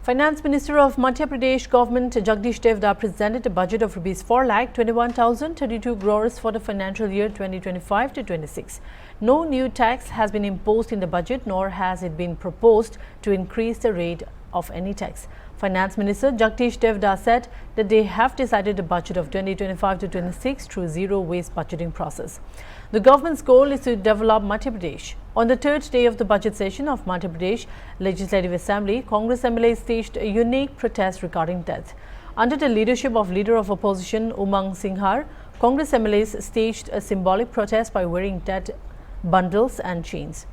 Finance Minister of Madhya Pradesh Government Jagdish Devda presented a budget of Rs 4,21,032 crores for the financial year 2025 to 26. No new tax has been imposed in the budget, nor has it been proposed to increase the rate of any tax. Finance Minister Jagdish Devda said that they have decided a budget of 2025 to 26 through zero-waste budgeting process. The government's goal is to develop Madhya Pradesh. On the third day of the budget session of Madhya Pradesh Legislative Assembly, Congress MLAs staged a unique protest regarding death. Under the leadership of Leader of Opposition Umang Singhar, Congress MLAs staged a symbolic protest by wearing death bundles and chains.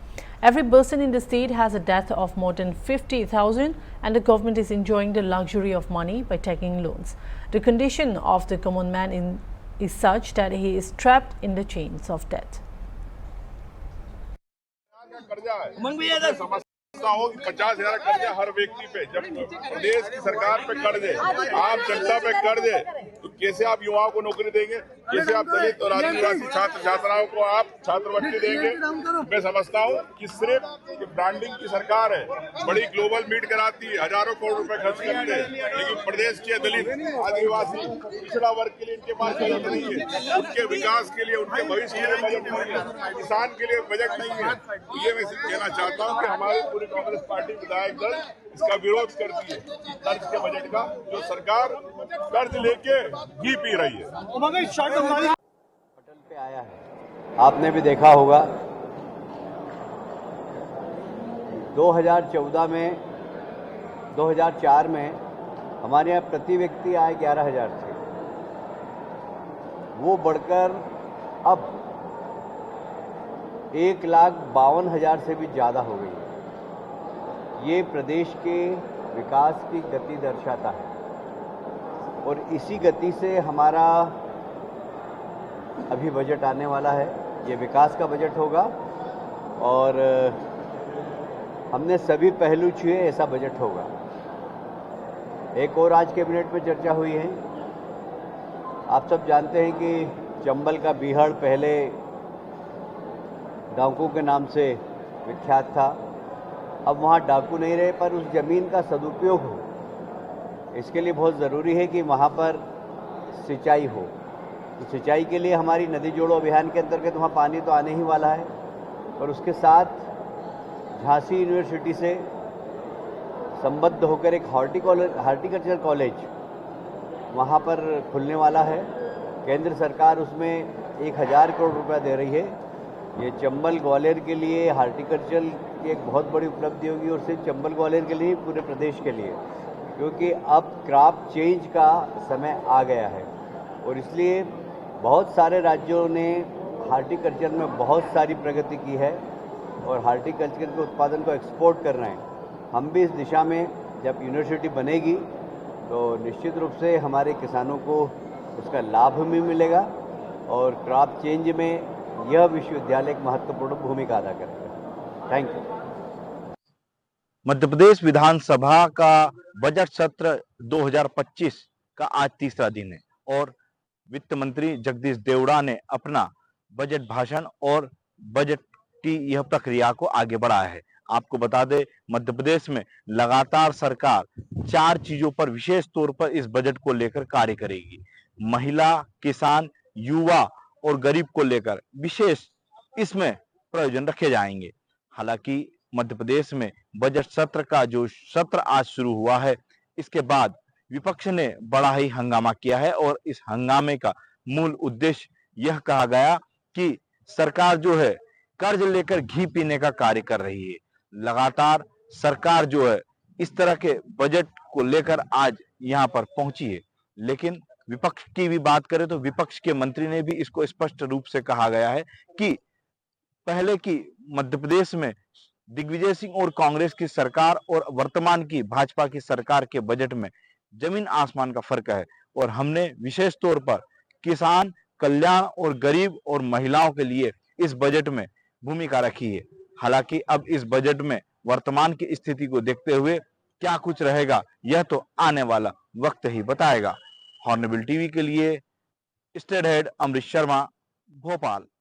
Every person in the state has a debt of more than 50,000 and the government is enjoying the luxury of money by taking loans. The condition of the common man is such that he is trapped in the chains of debt. समझता हूँ कि 50,000 कर्जा हर व्यक्ति पे, जब प्रदेश की सरकार पे कर्ज है, आम जनता पे कर्ज है, तो कैसे आप युवाओं को नौकरी देंगे? कैसे आप दलित और आदिवासी छात्र छात्राओं को आप छात्रवृत्ति देंगे? मैं समझता हूँ कि सिर्फ ब्रांडिंग की सरकार है, बड़ी ग्लोबल मीट कराती है, हजारों करोड़ रुपए खर्च करते हैं, लेकिन प्रदेश के दलित आदिवासी पिछड़ा वर्ग के लिए इनके पास बजट नहीं है, उनके विकास के लिए, उनके भविष्य के लिए बजट नहीं है, किसान के लिए बजट नहीं है। ये मैं सिर्फ कहना चाहता हूँ कि हमारी पूरी कांग्रेस पार्टी विधायक दल इसका विरोध करती है, कर्ज के बजट का, जो सरकार कर्ज लेके घी पी रही है। पटल पे आया है, आपने भी देखा होगा 2014 में 2004 में हमारे यहाँ प्रति व्यक्ति आय 11,000 थे, वो बढ़कर अब 1,52,000 से भी ज़्यादा हो गई है। ये प्रदेश के विकास की गति दर्शाता है और इसी गति से हमारा अभी बजट आने वाला है। ये विकास का बजट होगा और हमने सभी पहलू छुए ऐसा बजट होगा। एक और आज कैबिनेट में चर्चा हुई है। आप सब जानते हैं कि चंबल का बीहड़ पहले डाकू के नाम से विख्यात था। अब वहाँ डाकू नहीं रहे, पर उस ज़मीन का सदुपयोग हो, इसके लिए बहुत ज़रूरी है कि वहाँ पर सिंचाई हो। तो सिंचाई के लिए हमारी नदी जोड़ो अभियान के अंतर्गत वहाँ पानी तो आने ही वाला है, और उसके साथ झांसी यूनिवर्सिटी से संबद्ध होकर एक हार्टिकल्चर कॉलेज वहाँ पर खुलने वाला है। केंद्र सरकार उसमें 1,000 करोड़ रुपया दे रही है। ये चंबल ग्वालियर के लिए हार्टिकल्चर की एक बहुत बड़ी उपलब्धि होगी, और सिर्फ चंबल ग्वालियर के लिए, पूरे प्रदेश के लिए, क्योंकि अब क्रॉप चेंज का समय आ गया है और इसलिए बहुत सारे राज्यों ने हार्टिकल्चर में बहुत सारी प्रगति की है और हार्टिकल्चर के उत्पादन को एक्सपोर्ट कर रहे हैं। हम भी इस दिशा में, जब यूनिवर्सिटी बनेगी तो निश्चित रूप से हमारे किसानों को उसका लाभ भी मिलेगा और क्रॉप चेंज में यह विश्वविद्यालय एक महत्वपूर्ण भूमिका अदा करेगा। Thank you. मध्य प्रदेश विधानसभा का बजट सत्र 2025 का आज तीसरा दिन है और वित्त मंत्री जगदीश देवड़ा ने अपना बजट भाषण और बजट की यह प्रक्रिया को आगे बढ़ाया है। आपको बता दें, मध्य प्रदेश में लगातार सरकार 4 चीजों पर विशेष तौर पर इस बजट को लेकर कार्य करेगी। महिला, किसान, युवा और गरीब को लेकर विशेष इसमें प्रयोजन रखे जाएंगे। हालांकि मध्य प्रदेश में बजट सत्र का जो सत्र आज शुरू हुआ है, इसके बाद विपक्ष ने बड़ा ही हंगामा किया है और इस हंगामे का मूल उद्देश्य यह कहा गया कि सरकार जो है कर्ज लेकर घी पीने का कार्य कर रही है। लगातार सरकार जो है इस तरह के बजट को लेकर आज यहाँ पर पहुंची है, लेकिन विपक्ष की भी बात करें तो विपक्ष के मंत्री ने भी इसको स्पष्ट रूप से कहा गया है कि पहले की मध्य प्रदेश में दिग्विजय सिंह और कांग्रेस की सरकार और वर्तमान की भाजपा की सरकार के बजट में जमीन आसमान का फर्क है और हमने विशेष तौर पर किसान कल्याण और गरीब और महिलाओं के लिए इस बजट में भूमिका रखी है। हालांकि अब इस बजट में वर्तमान की स्थिति को देखते हुए क्या कुछ रहेगा, यह तो आने वाला वक्त ही बताएगा। हॉर्नबिल टीवी के लिए स्टेट हेड अमरीश शर्मा, भोपाल।